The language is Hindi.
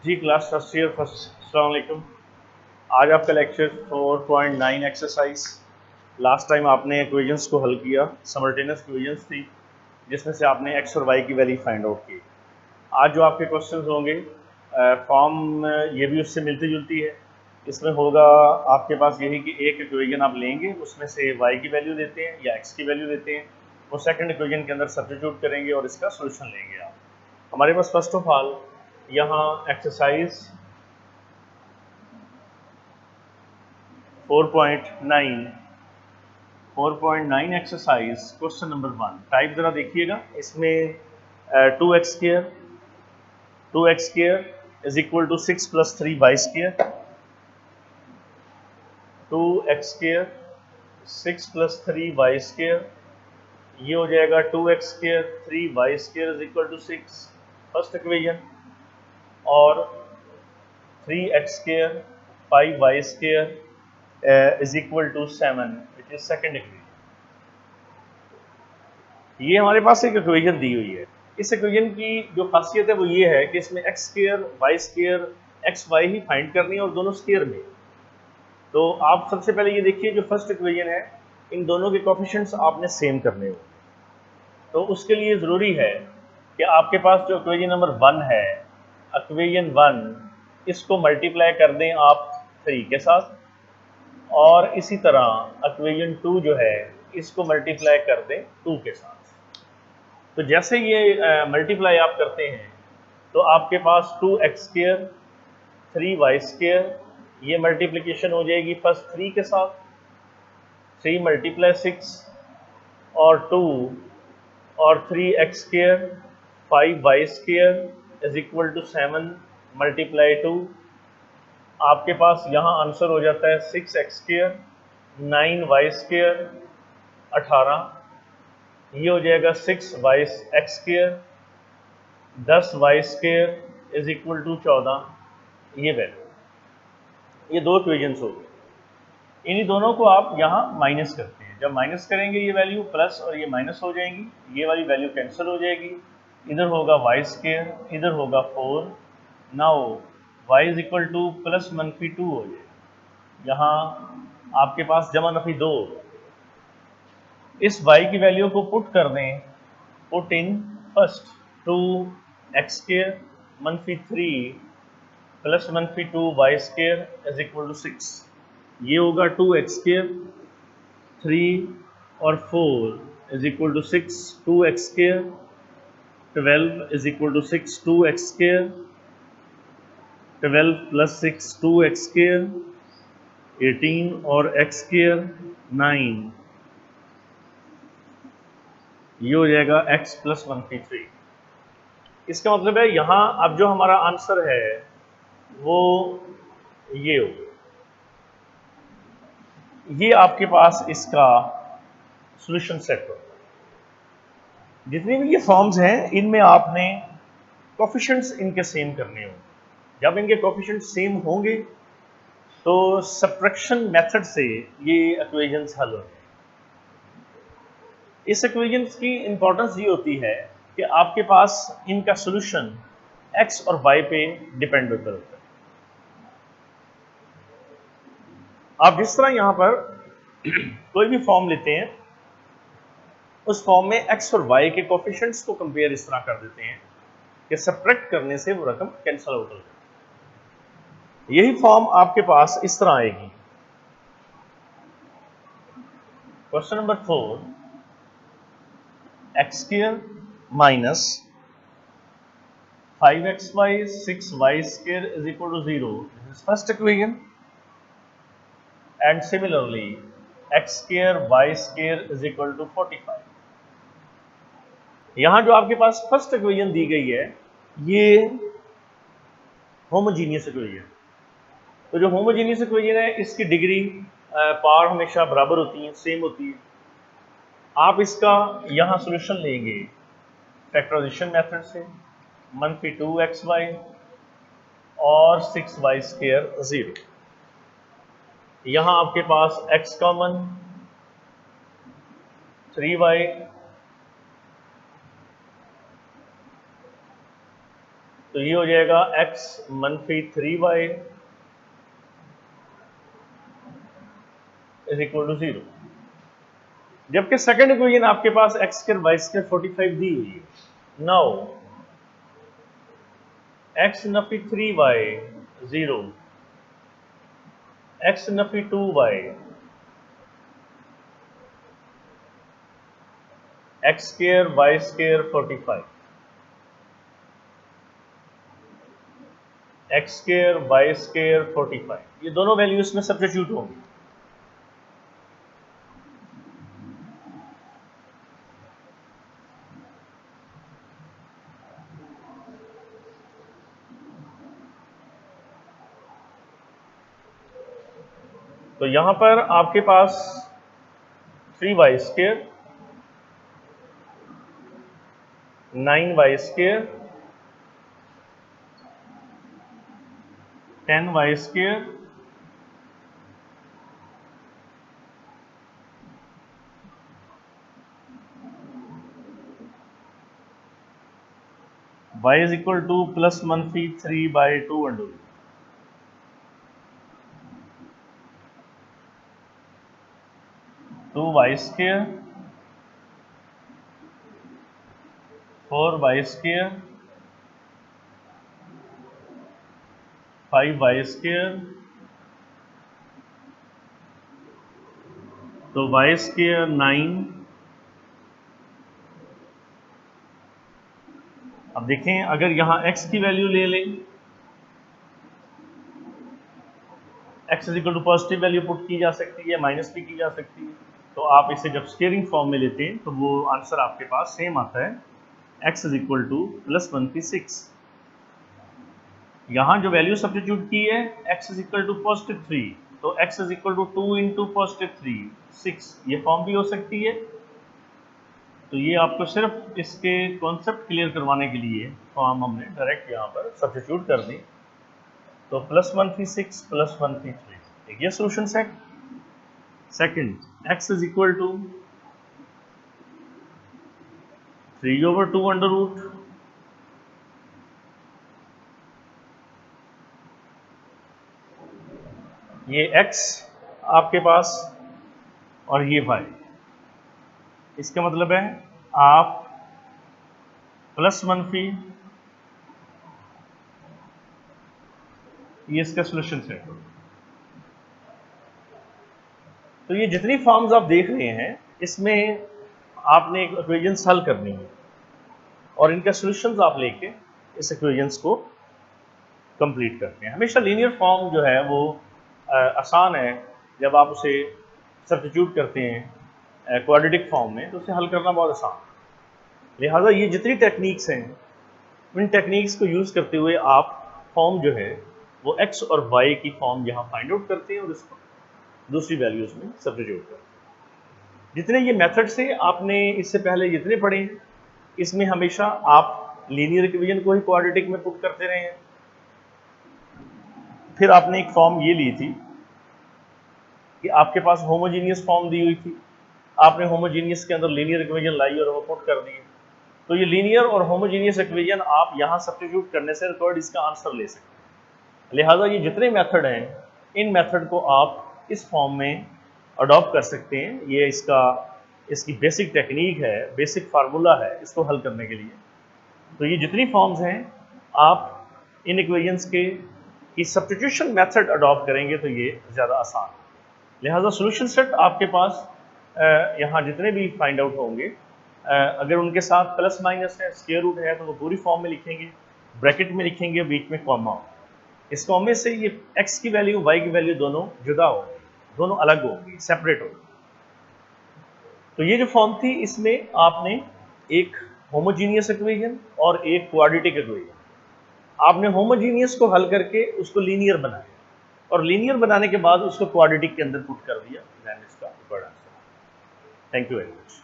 जी क्लास फर्स्ट ईयर फर्स्ट अस्सलाम वालेकुम। आज आपका लेक्चर 4.9 एक्सरसाइज। लास्ट टाइम आपने इक्वेशंस को हल किया, समल्टेनियस इक्वेशंस थी जिसमें से आपने एक्स और वाई की वैल्यू फाइंड आउट की। आज जो आपके क्वेश्चंस होंगे फॉर्म ये भी उससे मिलती जुलती है। इसमें होगा आपके पास यही कि एक इक्वेशन आप लेंगे, उसमें से वाई की वैल्यू देते हैं या एक्स की वैल्यू देते हैं, वो सेकंड इक्वेशन के अंदर सब्स्टिट्यूट करेंगे और इसका सोल्यूशन लेंगे आप। हमारे पास फर्स्ट ऑफ ऑल यहाँ exercise 4.9 exercise question number 1 type जरा देखिएगा। इसमें 2x square is equal to 6 + 3y square. 2x square 6 + 3y square, ये हो जाएगा 2x square 3y square is equal to 6 first equation, और 3x square 5y square is equal to 7 which is second equation. ये हमारे पास एक इक्वेशन दी हुई है। इस इक्वेशन की जो खासियत है वो ये है कि इसमें X square Y square X Y ही फाइंड करनी है और दोनों स्क्वायर में। तो आप सबसे पहले ये देखिए जो फर्स्ट इक्वेशन है, इन दोनों के कोफिशिएंट्स आपने सेम करने हो। तो उसके लिए ज़रूरी है कि आपके पास जो इक्वेशन नंबर 1 है, इक्वेशन 1 इसको मल्टीप्लाई कर दें आप 3 के साथ, और इसी तरह इक्वेशन 2 जो है इसको मल्टीप्लाई कर दें 2 के साथ। तो जैसे ये मल्टीप्लाई आप करते हैं तो आपके पास 2x स्क्र 3y स्क्र, ये मल्टीप्लिकेशन हो जाएगी फर्स्ट 3 के साथ, 3 × 6 और 2 और 3x square 5y square is equal to 7 × 2। आपके पास यहाँ आंसर हो जाता है 6x स्क्र 9y स्क्र 18, ये हो जाएगा 6y x square 10y square is equal to 14, ये वैल्यू। ये दो इक्वेशंस हो गए। इन्हीं दोनों को आप यहाँ माइनस करते हैं। जब माइनस करेंगे ये वैल्यू प्लस और ये माइनस हो जाएंगी, ये वाली वैल्यू कैंसिल हो जाएगी। इधर होगा y स्क्र, इधर होगा 4। Now y is equal to plus मनफी 2 हो जाएगा। यहाँ आपके पास जमा नफी 2 होगा। इस y की वैल्यू को पुट कर दें, put in first 2x square मनफी 3 प्लस मनफी 2y square is equal to 6, ये होगा 2x स्क्र 3 और 4 is equal to 6, 2x square 12 is equal to 6, 2x square 12 plus 6 2x square 18 और x स्क्र 9, ये हो जाएगा x प्लस मनफी 3। इसका मतलब है यहाँ अब जो हमारा आंसर है वो ये हो, ये आपके पास इसका सॉल्यूशन सेट हो। जितनी भी ये फॉर्म्स हैं इनमें आपने कोफिशिएंट्स इनके सेम करने होंगे। जब इनके कोफिशिएंट्स सेम होंगे तो सब्ट्रैक्शन मेथड से ये इक्वेशंस हल होंगे। इस इक्वेशंस की इंपॉर्टेंस ये होती है कि आपके पास इनका सॉल्यूशन x और y पे डिपेंड होता है। आप जिस तरह यहाँ पर कोई भी फॉर्म लेते हैं, उस फॉर्म में x और y के कोफिशिएंट्स को कंपेयर इस तरह कर देते हैं कि सब्ट्रैक्ट करने से वो रकम कैंसिल आउट हो जाए। यही फॉर्म आपके पास इस तरह आएगी। Question number 4, x square minus 5xy 6y square is equal to 0, this is first equation, and similarly x square y square is equal to 45। यहां जो आपके पास फर्स्ट इक्वेशन दी गई है ये होमोजीनियस इक्वेशन। तो जो होमोजीनियस इक्वेशन है इसकी डिग्री पावर हमेशा बराबर होती है, सेम होती है। आप इसका यहाँ सॉल्यूशन लेंगे फैक्टराइजेशन मेथड से, मनफी 2xy और 6y स्क्र 0। यहाँ आपके पास x कॉमन, 3y तो ये हो जाएगा x मनफी 3y इज इक्वल टू 0। जबकि सेकंड इक्वेशन आपके पास x स्क्वायर y स्क्वायर 45 दी हुई है। Now x Nafi 3y 0, x Nafi 2y, x square y square 45, x square y square 45, ये दोनों वैल्यू इसमें सब्स्टिट्यूट होंगी। तो यहां पर आपके पास 3y square, 9y square, 10y square, y is equal to plus मनफी 3/2 under 2y square, 4y square, 5y square, तो y स्क्वायर 9। अब देखें अगर यहां x की वैल्यू ले लें, x is equal to positive value put की जा सकती है, माइनस भी की जा सकती है। तो आप इसे जब स्केयरिंग फॉर्म में लेते हैं तो वो आंसर आपके पास सेम आता है, x is equal to plus 1/6। यहाँ जो वैल्यू सब्स्टिट्यूट की है x is equal to positive 3, तो x is equal to 2 into positive 3 6, ये फॉर्म भी हो सकती है। तो ये आपको सिर्फ इसके कॉन्सेप्ट क्लियर करवाने के लिए फॉर्म हमने डायरेक्ट यहाँ पर सब्स्टिट्यूट कर दी। तो प्लस 1/6 प्लस 1/3, ये solution set. Second, x is equal to 3/2 under root, ये x आपके पास और ये y। इसका मतलब है आप प्लस मनफी, ये इसका सोल्यूशन सेट हो। तो ये जितनी फॉर्म्स आप देख रहे हैं इसमें आपने एक इक्वेशंस हल करनी है और इनका सॉल्यूशंस आप लेके इस इक्वेशंस को कंप्लीट करते हैं। हमेशा लीनियर फॉर्म जो है वो आसान है, जब आप उसे सब्स्टिट्यूट करते हैं क्वाड्रेटिक फॉर्म में तो उसे हल करना बहुत आसान है। लिहाजा ये जितनी टेक्निक्स हैं उन टेक्निक्स को यूज़ करते हुए आप फॉर्म जो है वो x और y की फॉर्म यहाँ फाइंड आउट करते हैं और इसको दूसरी वैल्यूज में सब्स्टिट्यूट करते हैं। जितने ये मेथड से आपने इससे पहले जितने पढ़े हैं इसमें हमेशा आप लीनियर इक्वेशन को ही क्वाड्रेटिक में पुट करते रहे हैं। फिर आपने एक फॉर्म ये ली थी कि आपके पास होमोजीनियस फॉर्म दी हुई थी, आपने होमोजीनियस के अंदर लीनियर इक्वेशन लाई और वो पुट कर दिए। तो ये लीनियर और होमोजीनियस इक्वेशन आप यहाँ सब्स्टिट्यूट करने से रिकॉर्ड इसका आंसर ले सकते हैं। लिहाजा ये जितने मेथड हैं इन मेथड को आप इस फॉर्म में अडॉप्ट कर सकते हैं। ये इसकी बेसिक टेक्निक है, बेसिक फार्मूला है इसको हल करने के लिए। तो ये जितनी फॉर्म्स हैं आप इन इक्वेशंस की सब्स्टिट्यूशन मेथड अडॉप्ट करेंगे तो ये ज़्यादा आसान है। लिहाजा सॉल्यूशन सेट आपके पास यहाँ जितने भी फाइंड आउट होंगे अगर उनके साथ प्लस माइनस है, स्क्वायर रूट है तो वो पूरी फॉर्म में लिखेंगे, ब्रैकेट में लिखेंगे, बीच में कॉमा। इस कॉमे से ये x की वैल्यू y की वैल्यू दोनों जुदा होगी, दोनों अलग होगी, सेपरेट होगी। तो ये जो फॉर्म थी इसमें आपने एक होमोजीनियस इक्वेशन और एक क्वाड्रेटिक इक्वेशन, आपने होमोजीनियस को हल करके उसको लीनियर बनाया और लीनियर बनाने के बाद उसको क्वाड्रेटिक के अंदर पुट कर दिया, देन इसका record answer. Thank you very much.